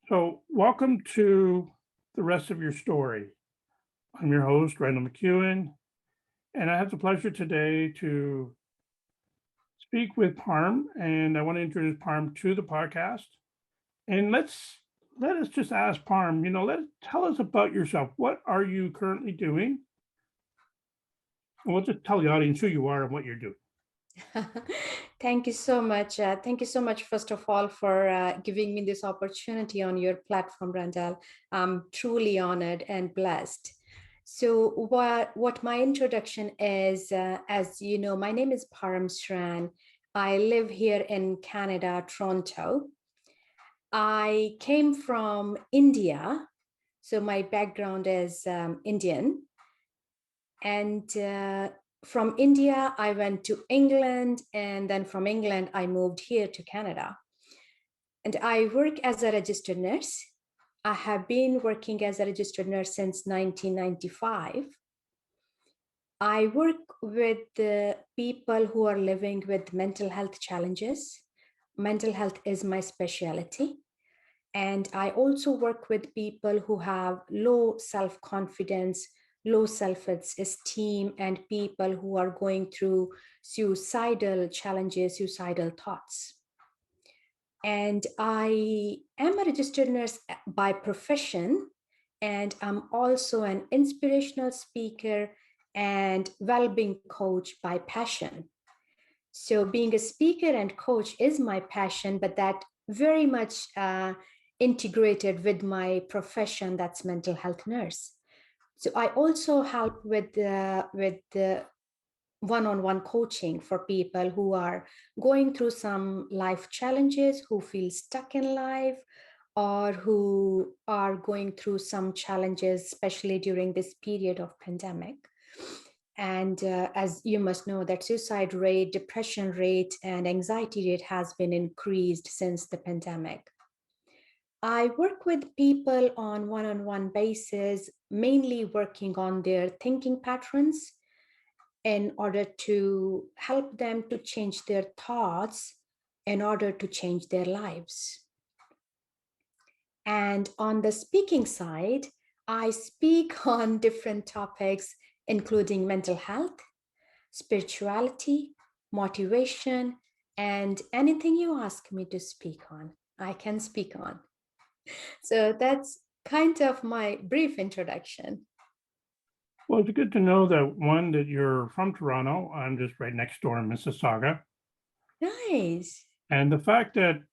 So, welcome to the rest of your story. I'm your host, Randall McEwen, and I have the pleasure today to speak with Parm. And I want to introduce Parm to the podcast. And let us just ask Parm. Tell us about yourself. What are you currently doing? And we'll just tell the audience who you are and what you're doing. Thank you so much. Thank you so much, first of all, for giving me this opportunity on your platform, Randall. I'm truly honored and blessed. So, what my introduction is, as you know, my name is Parm Sran. I live here in Canada, Toronto. I came from India, so my background is Indian. And from India, I went to England. And then from England, I moved here to Canada. And I work as a registered nurse. I have been working as a registered nurse since 1995. I work with the people who are living with mental health challenges. Mental health is my specialty. And I also work with people who have low self confidence, low self esteem, and people who are going through suicidal challenges, suicidal thoughts. And I am a registered nurse by profession, and I'm also an inspirational speaker and well being coach by passion. So, being a speaker and coach is my passion, but that very much integrated with my profession, that's mental health nurse. So, I also help with the one-on-one coaching for people who are going through some life challenges, who feel stuck in life, or who are going through some challenges, especially during this period of pandemic. And as you must know, that suicide rate, depression rate, and anxiety rate has been increased since the pandemic. I work with people on one-on-one basis, mainly working on their thinking patterns in order to help them to change their thoughts in order to change their lives. And on the speaking side, I speak on different topics, including mental health, spirituality, motivation, and anything you ask me to speak on, I can speak on. So that's kind of my brief introduction. Well, it's good to know that you're from Toronto. I'm just right next door in Mississauga. Nice. And the fact that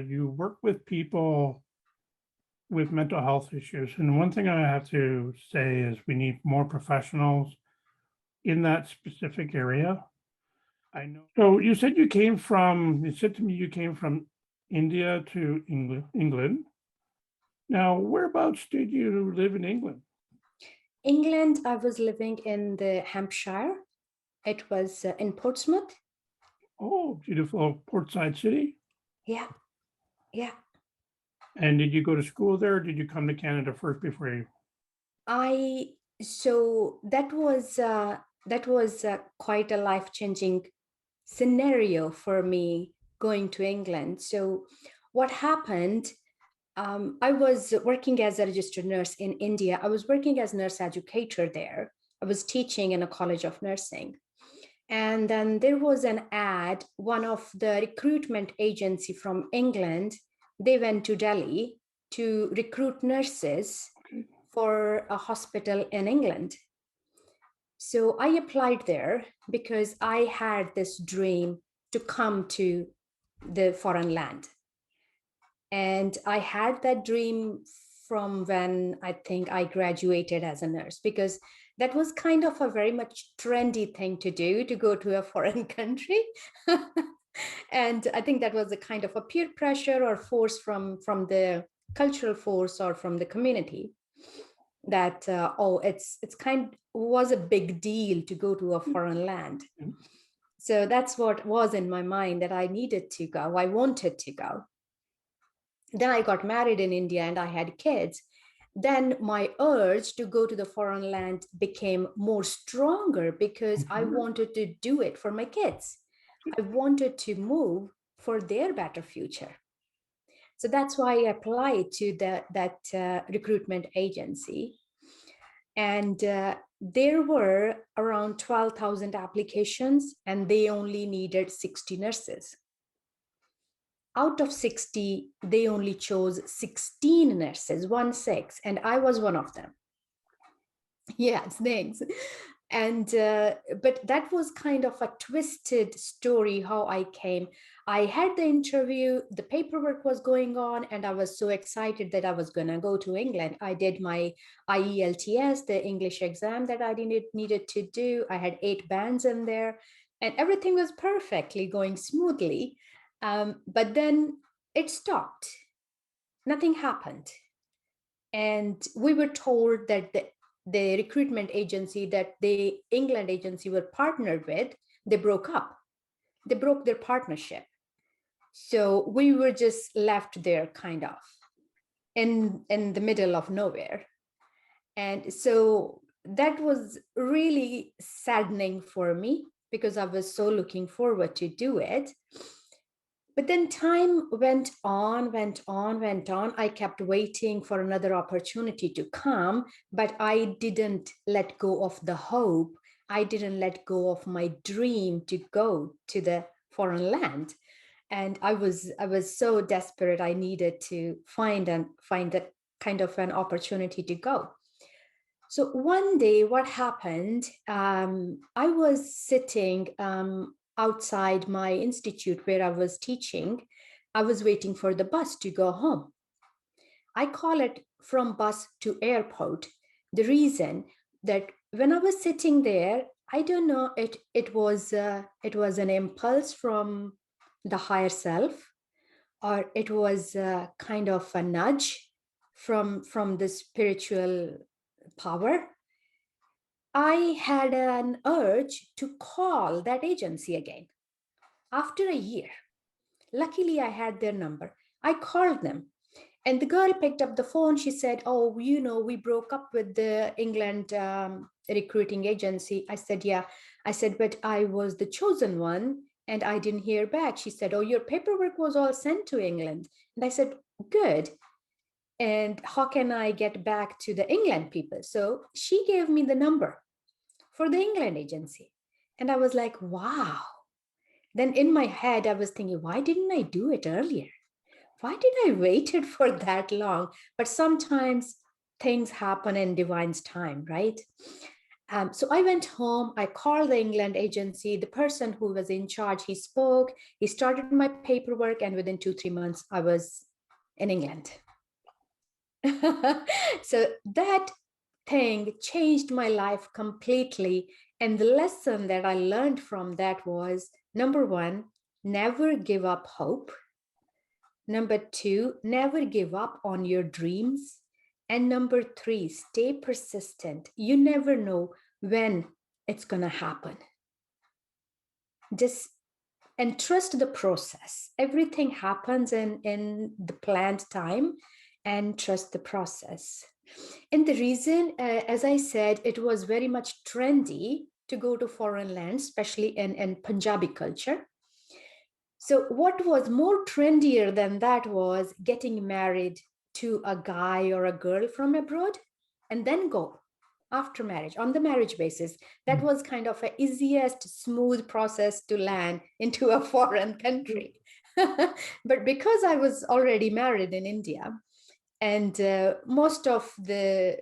you work with people with mental health issues. And one thing I have to say is we need more professionals in that specific area. I know. So you said to me you came from India to England. Now, whereabouts did you live in England? England, I was living in the Hampshire. It was in Portsmouth. Oh, beautiful Portside City. Yeah, yeah. And did you go to school there? Or did you come to Canada first before you? I so that was quite a life-changing scenario for me going to England. So what happened? I was working as a registered nurse in India. I was working as nurse educator there. I was teaching in a college of nursing. And then there was an ad, one of the recruitment agency from England, they went to Delhi to recruit nurses for a hospital in England. So I applied there because I had this dream to come to the foreign land. And I had that dream from when I think I graduated as a nurse, because that was kind of a very much trendy thing to do, to go to a foreign country. And I think that was a kind of a peer pressure or force from the cultural force or from the community, that oh, it's kind was a big deal to go to a foreign land. So that's what was in my mind, that I needed to go, I wanted to go. Then I got married in India and I had kids. Then my urge to go to the foreign land became more stronger because I Mhm. wanted to do it for my kids. I wanted to move for their better future. So that's why I applied to that recruitment agency. And there were around 12,000 applications, and they only needed 60 nurses. Out of 60, they only chose 16 nurses, 1-6, and I was one of them. Yes, thanks. And but that was kind of a twisted story how I came. I had the interview, the paperwork was going on, and I was so excited that I was going to go to England. I did my IELTS, the English exam that I needed to do. I had 8 bands in there, and everything was perfectly going smoothly. But then it stopped. Nothing happened. And we were told that the recruitment agency that the England agency were partnered with, they broke up. They broke their partnership. So we were just left there kind of in the middle of nowhere. And so that was really saddening for me because I was so looking forward to do it. But then time went on. I kept waiting for another opportunity to come, but I didn't let go of the hope. I didn't let go of my dream to go to the foreign land. And I was so desperate. I needed to find that kind of an opportunity to go. So one day, what happened? I was sitting outside my institute where I was teaching. I was waiting for the bus to go home. I call it from bus to airport. The reason that when I was sitting there, I don't know, it was an impulse from the higher self, or it was kind of a nudge from the spiritual power. I had an urge to call that agency again after a year. Luckily, I had their number. I called them, and the girl picked up the phone. She said, "Oh, we broke up with the England recruiting agency." I said, "Yeah." I said, "But I was the chosen one and I didn't hear back." She said, "Oh, your paperwork was all sent to England." And I said, "Good. And how can I get back to the England people?" So she gave me the number for the England agency. And I was like, wow. Then in my head, I was thinking, why didn't I do it earlier? Why did I waited for that long? But sometimes things happen in divine's time, right? So I went home, I called the England agency, the person who was in charge, he spoke, he started my paperwork, and within 2-3 months, I was in England. So that thing changed my life completely. And the lesson that I learned from that was, number one, never give up hope. Number two, never give up on your dreams. And number three, stay persistent. You never know when it's going to happen. Just and trust the process. Everything happens in the planned time, and trust the process. And the reason, as I said, it was very much trendy to go to foreign lands, especially in Punjabi culture. So what was more trendier than that was getting married to a guy or a girl from abroad and then go after marriage on the marriage basis. That was kind of a easiest, smooth process to land into a foreign country. But because I was already married in India, and most of the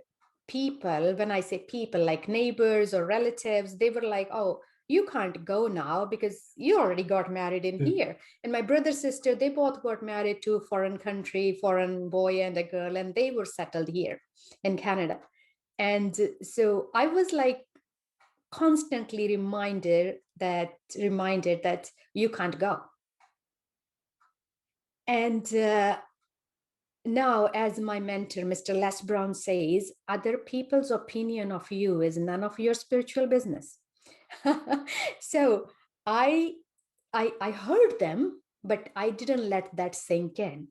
people, when I say people, like neighbors or relatives, they were like, "Oh, you can't go now because you already got married in here." And my brother, sister, they both got married to a foreign country, foreign boy and a girl, and they were settled here in Canada. And so I was like constantly reminded that you can't go. And now, as my mentor, Mr. Les Brown, says, other people's opinion of you is none of your spiritual business. So I heard them, but I didn't let that sink in.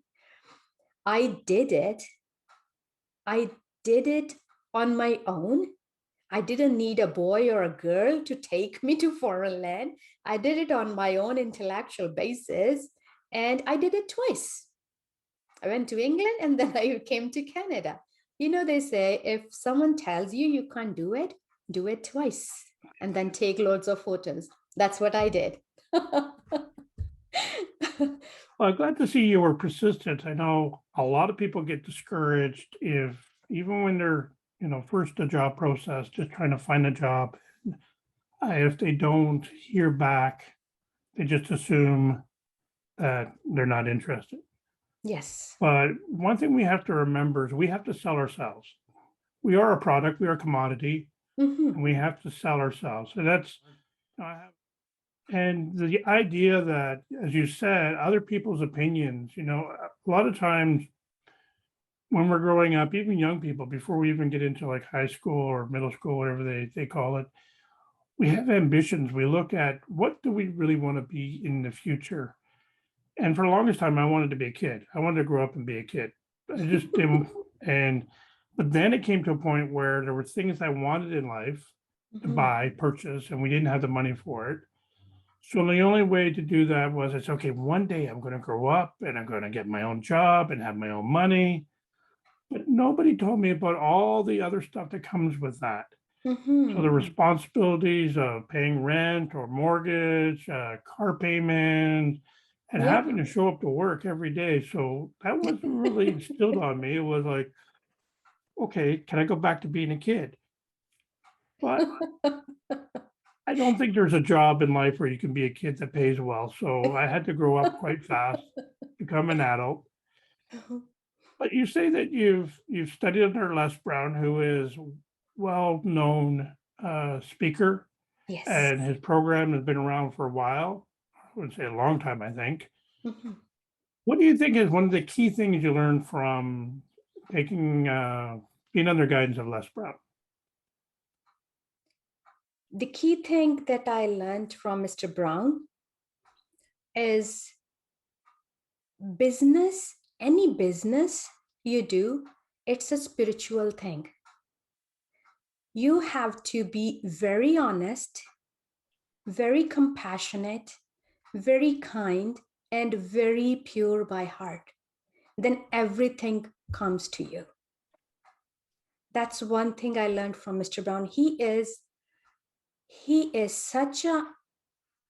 I did it. I did it on my own. I didn't need a boy or a girl to take me to foreign land. I did it on my own intellectual basis, and I did it twice. I went to England and then I came to Canada. You know, they say if someone tells you you can't do it twice and then take loads of photos. That's what I did. Well, I'm glad to see you were persistent. I know a lot of people get discouraged if even when they're, first a job process, just trying to find a job, if they don't hear back, they just assume that they're not interested. Yes. But one thing we have to remember is we have to sell ourselves. We are a product, we are a commodity, and Hmm. we have to sell ourselves. So that's, and the idea that, as you said, other people's opinions, a lot of times when we're growing up, even young people, before we even get into like high school or middle school, whatever they call it, we have ambitions. We look at what do we really want to be in the future. And for the longest time, I wanted to be a kid. I wanted to grow up and be a kid. I just didn't. And but then it came to a point where there were things I wanted in life to Hmm. buy, purchase, and we didn't have the money for it. So the only way to do that was it's okay, one day I'm going to grow up and I'm going to get my own job and have my own money. But nobody told me about all the other stuff that comes with that. So the Hmm. responsibilities of paying rent or mortgage, car payments, and Yep. having to show up to work every day. So that wasn't really instilled on me. It was like, okay, can I go back to being a kid? But I don't think there's a job in life where you can be a kid that pays well. So I had to grow up quite fast, become an adult. But you say that you've studied under Les Brown, who is well-known speaker, Yes. and his program has been around for a while. I wouldn't say a long time, I think. Mhm. What do you think is one of the key things you learned from taking being under guidance of Les Brown? The key thing that I learned from Mr. Brown is business, any business you do, it's a spiritual thing. You have to be very honest, very compassionate, very kind, and very pure by heart. Then everything comes to you. That's one thing I learned from Mr. Brown. He is such a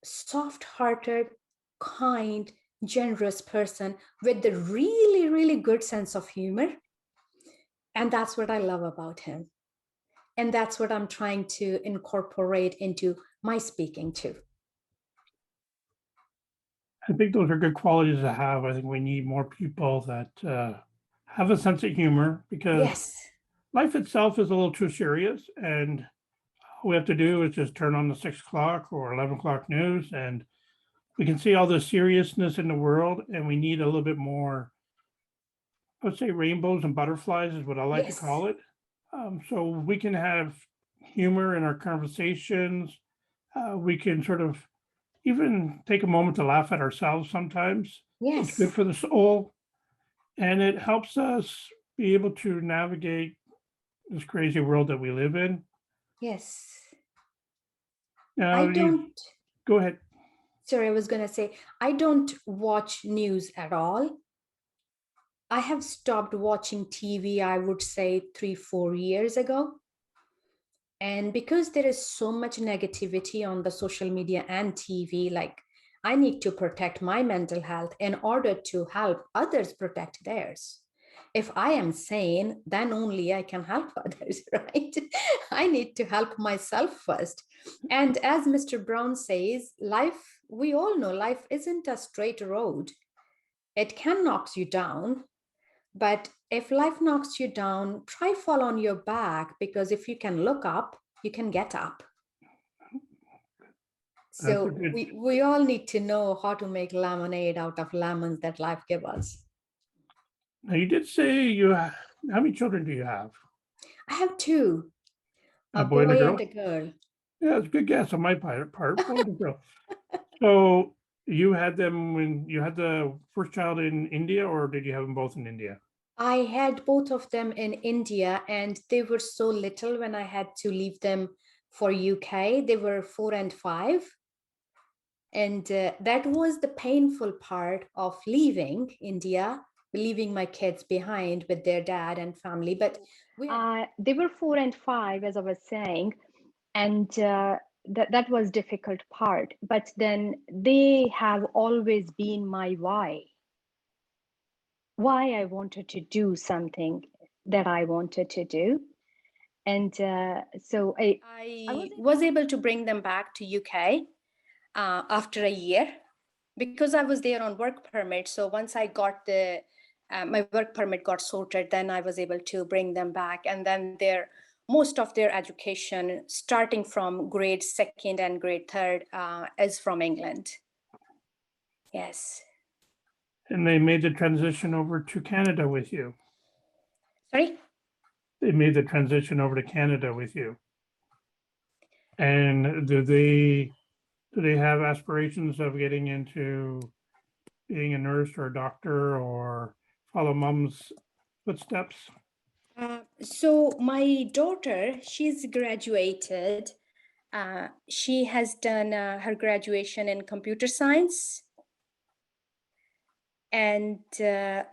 soft-hearted, kind, generous person with a really, really good sense of humor. And that's what I love about him. And that's what I'm trying to incorporate into my speaking too. I think those are good qualities to have. I think we need more people that have a sense of humor because Yes. life itself is a little too serious, and all we have to do is just turn on the 6 o'clock or 11 o'clock news, and we can see all the seriousness in the world, and we need a little bit more. I would say rainbows and butterflies is what I like to Yes. call it. So we can have humor in our conversations. We can sort of even take a moment to laugh at ourselves sometimes. It's good Yes. for the soul, and it helps us be able to navigate this crazy world that we live in. Yes. Now, I you don't, go ahead. sorry, I was going to say, I don't watch news at all. I have stopped watching TV, I would say 3, 4 years ago. And because there is so much negativity on the social media and TV, like I need to protect my mental health in order to help others protect theirs. If I am sane, then only I can help others, right? I need to help myself first. And as Mr. Brown says, life, we all know life isn't a straight road. It can knock you down, but if life knocks you down, try fall on your back because if you can look up, you can get up. That's a So good. we all need to know how to make lemonade out of lemons that life gives us. Now, you did say how many children do you have? I have two, A a boy and a boy and girl? a girl. Yeah, it's a good guess on my part, boy and a girl. So you had them when you had the first child in India, or did you have them both in India? I had both of them in India and they were so little when I had to leave them for UK. They were 4 and 5. And that was the painful part of leaving India leaving my kids behind with their dad and family. But we are They were 4 and 5, as I was saying, and that was difficult part. But then they have always been my why I wanted to do something that I wanted to do. And so I I was able to bring them back to UK after a year because I was there on work permit. So once I got my work permit got sorted, then I was able to bring them back. And then most of their education, starting from grade 2nd and grade 3rd, is from England. Yes. And they made the transition over to Canada with you. Sorry? They made the transition over to Canada with you. And do they have aspirations of getting into being a nurse or a doctor or follow mom's footsteps? So my daughter, she's graduated. She has done her graduation in computer science. And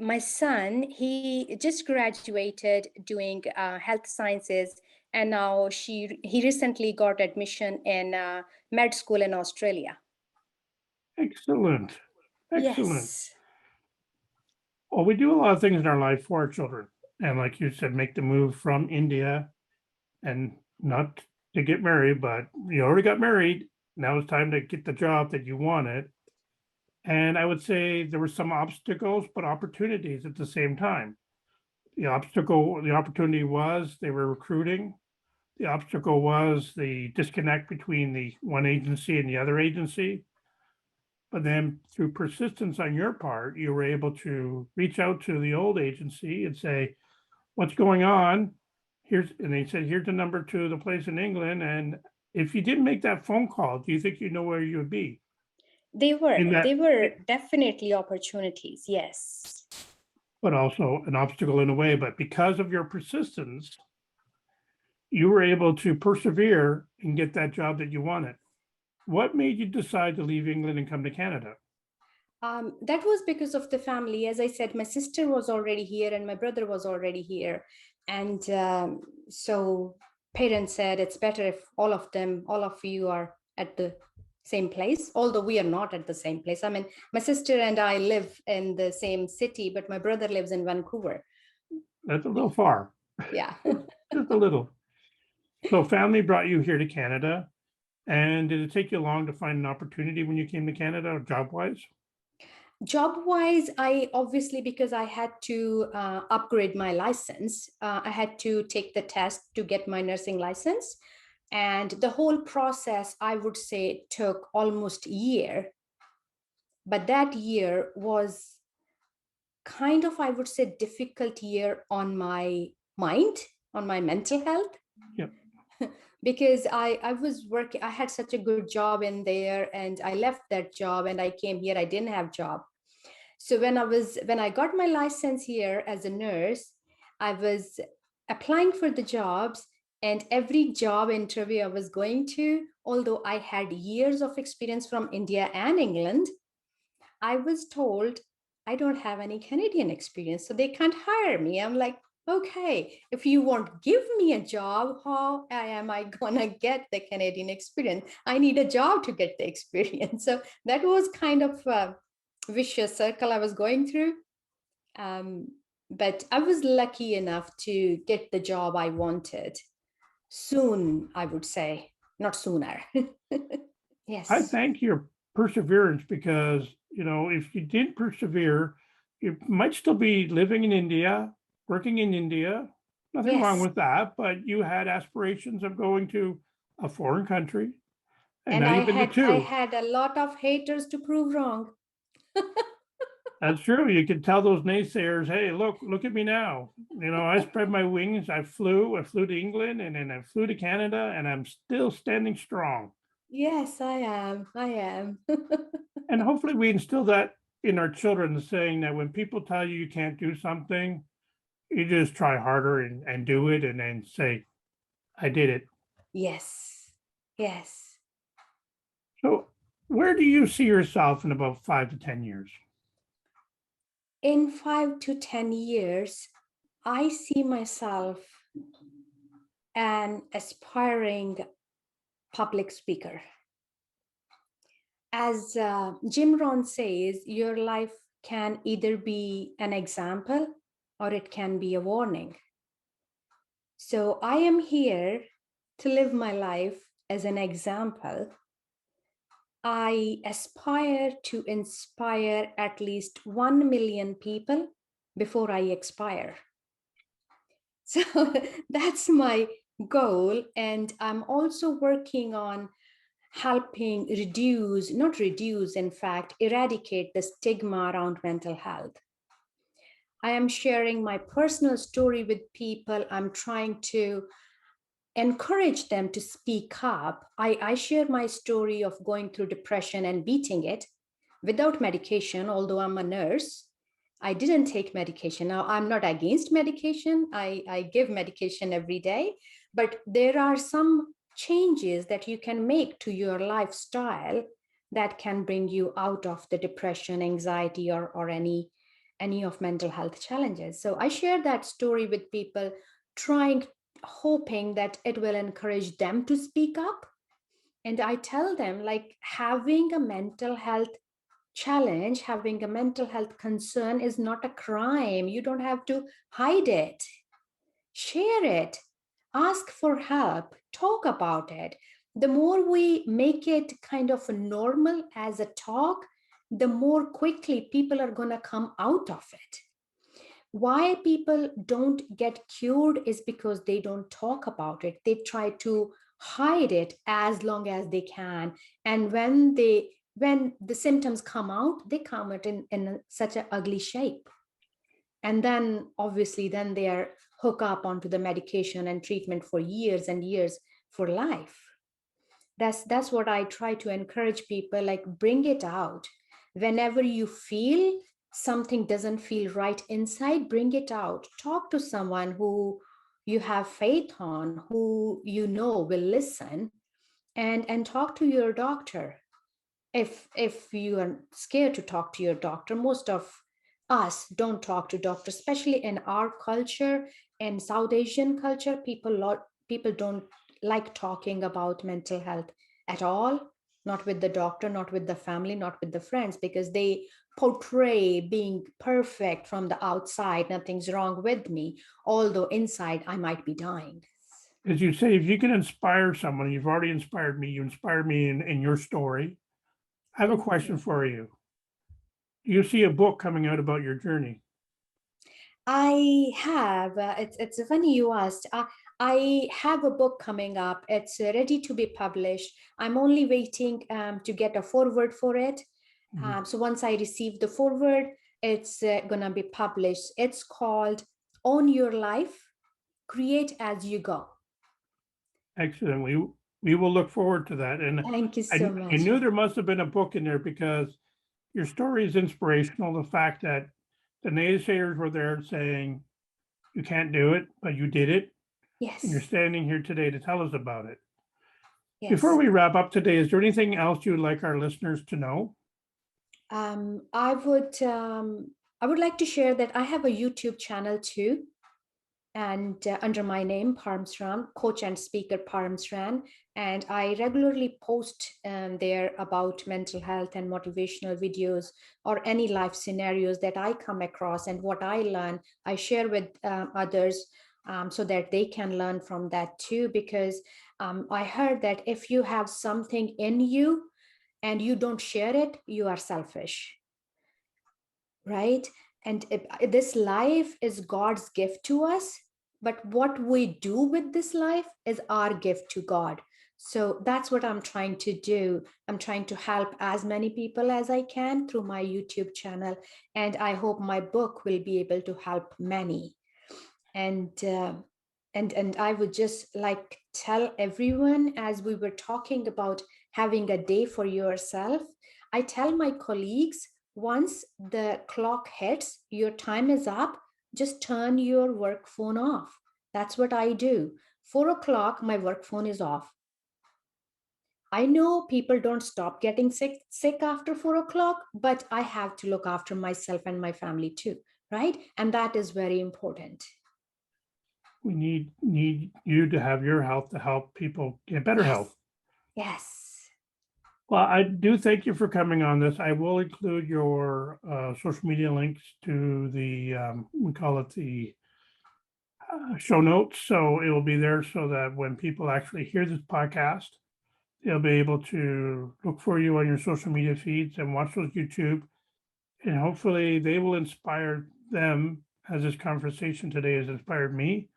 my son, he just graduated doing health sciences, and now he recently got admission in med school in Australia. Excellent. Excellent. Yes. Well, we do a lot of things in our life for our children. And like you said, make the move from India and not to get married, but you already got married. Now it's time to get the job that you wanted. And I would say there were some obstacles, but opportunities at the same time. The opportunity was they were recruiting. The obstacle was the disconnect between the one agency and the other agency. But then through persistence on your part, you were able to reach out to the old agency and say, what's going on? And they said, here's the number to the place in England. And if you didn't make that phone call, do you think you know where you would be? They were definitely opportunities, yes. But also an obstacle in a way. But because of your persistence, you were able to persevere and get that job that you wanted. What made you decide to leave England and come to Canada? That was because of the family. As I said, my sister was already here and my brother was already here. And so parents said it's better if all of you are at the same place, although we are not at the same place. I mean, my sister and I live in the same city, but my brother lives in Vancouver. That's a little far. Yeah. Just a little. So family brought you here to Canada. And did it take you long to find an opportunity when you came to Canada, job-wise? Job-wise, I obviously, because I had to upgrade my license, I had to take the test to get my nursing license. And the whole process, I would say, took almost a year. But that year was kind of, I would say, difficult year on my mind, on my mental health. Yep. Because I was working, I had such a good job in there, and I left that job and I came here, I didn't have job. So when I got my license here as a nurse, I was applying for the jobs, and every job interview I was going to, although I had years of experience from India and England, I was told I don't have any Canadian experience, so they can't hire me. I'm like, okay, if you won't give me a job, how am I gonna get the Canadian experience? I need a job to get the experience. So that was kind of a vicious circle I was going through. But I was lucky enough to get the job I wanted soon, I would say, not sooner. Yes. I thank your perseverance because, if you didn't persevere, you might still be living in India, working in India. Nothing wrong Yes. with that, but you had aspirations of going to a foreign country. And And now you've been to I two. had a lot of haters to prove wrong. That's true. You can tell those naysayers, hey, look at me now. I spread my wings. I flew to England, and then I flew to Canada, and I'm still standing strong. Yes, I am. I am. And hopefully we instill that in our children, saying that when people tell you you can't do something, you just try harder and do it, and then say, I did it. Yes. Yes. So where do you see yourself in about 5 to 10 years? in 5 to 10 years, I see myself an aspiring public speaker. As Jim Rohn says, your life can either be an example or it can be a warning. So I am here to live my life as an example. I aspire to inspire at least 1 million people before I expire. So that's my goal. And I'm also working on helping reduce, not reduce, in fact, eradicate the stigma around mental health. I am sharing my personal story with people. I'm trying to encourage them to speak up. I share my story of going through depression and beating it without medication, although I'm a nurse. I didn't take medication. Now, I'm not against medication. I give medication every day, but there are some changes that you can make to your lifestyle that can bring you out of the depression, anxiety, or any of mental health challenges. So I share that story with people, hoping that it will encourage them to speak up. And I tell them, like, having a mental health challenge, having a mental health concern is not a crime. You don't have to hide it. Share it. Ask for help. Talk about it. The more we make it kind of normal as a talk, the more quickly people are going to come out of it. Why people don't get cured is because they don't talk about it. They try to hide it as long as they can. And when the symptoms come out, they come out in such an ugly shape. And then obviously then they are hooked up onto the medication and treatment for years and years, for life. That's what I try to encourage people, like, bring it out. Whenever you feel something doesn't feel right inside, bring it out. Talk to someone who you have faith on, who you know will listen, and talk to your doctor. If you are scared to talk to your doctor, most of us don't talk to doctors, especially in our culture. In South Asian culture, people don't like talking about mental health at all, not with the doctor, not with the family, not with the friends, because they portray being perfect from the outside. Nothing's wrong with me, although inside I might be dying. As you say, if you can inspire someone, you've already inspired me. You inspired me in your story. I have a question for you. Do you see a book coming out about your journey? I have. It's funny you asked. I have a book coming up. It's ready to be published. I'm only waiting to get a foreword for it. So once I receive the foreword, it's gonna be published. It's called Own Your Life, Create as You Go. Excellent. We will look forward to that. And Thank you I, so I much. knew there must have been a book in there because your story is inspirational. The fact that the naysayers were there saying you can't do it, but you did it. And you're Yes. standing here today to tell us about it. Yes. Before we wrap up today, is there anything else you would like our listeners to know? I would like to share that I have a YouTube channel too, and under my name, Parm Sran, coach and speaker Parm Sran. And I regularly post there about mental health and motivational videos, or any life scenarios that I come across, and what I learn, I share with others, so that they can learn from that too. Because I heard that if you have something in you and you don't share it, you are selfish, right? And this life is God's gift to us, but what we do with this life is our gift to God. So that's what I'm trying to do. I'm trying to help as many people as I can through my YouTube channel, and I hope my book will be able to help many. And I would just like tell everyone, as we were talking about having a day for yourself, I tell my colleagues, once the clock hits, your time is up, just turn your work phone off. That's what I do. 4 o'clock, my work phone is off. I know people don't stop getting sick after 4 o'clock, but I have to look after myself and my family too, right? And that is very important. We need you to have your health to help people get better Yes. health. Yes. Well, I do thank you for coming on this. I will include your social media links to the, we call it the show notes. So it will be there so that when people actually hear this podcast, they'll be able to look for you on your social media feeds and watch those YouTube. And hopefully they will inspire them, as this conversation today has inspired me.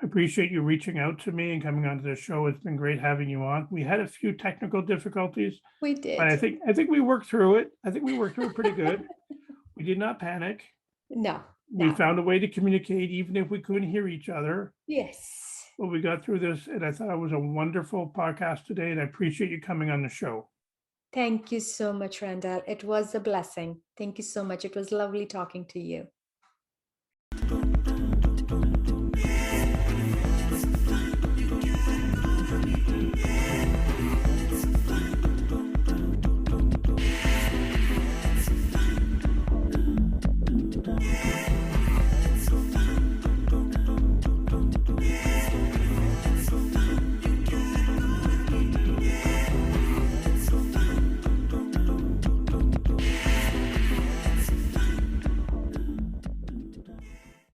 I appreciate you reaching out to me and coming onto the show. It's been great having you on. We had a few technical difficulties, We but I did. think we worked through it. I think we worked through it pretty good. We did not panic. No. We No. found a way to communicate, even if we couldn't hear each other. Yes. But we got through this, and I thought it was a wonderful podcast today, and I appreciate you coming on the show. Thank you so much, Randall. It was a blessing. Thank you so much. It was lovely talking to you.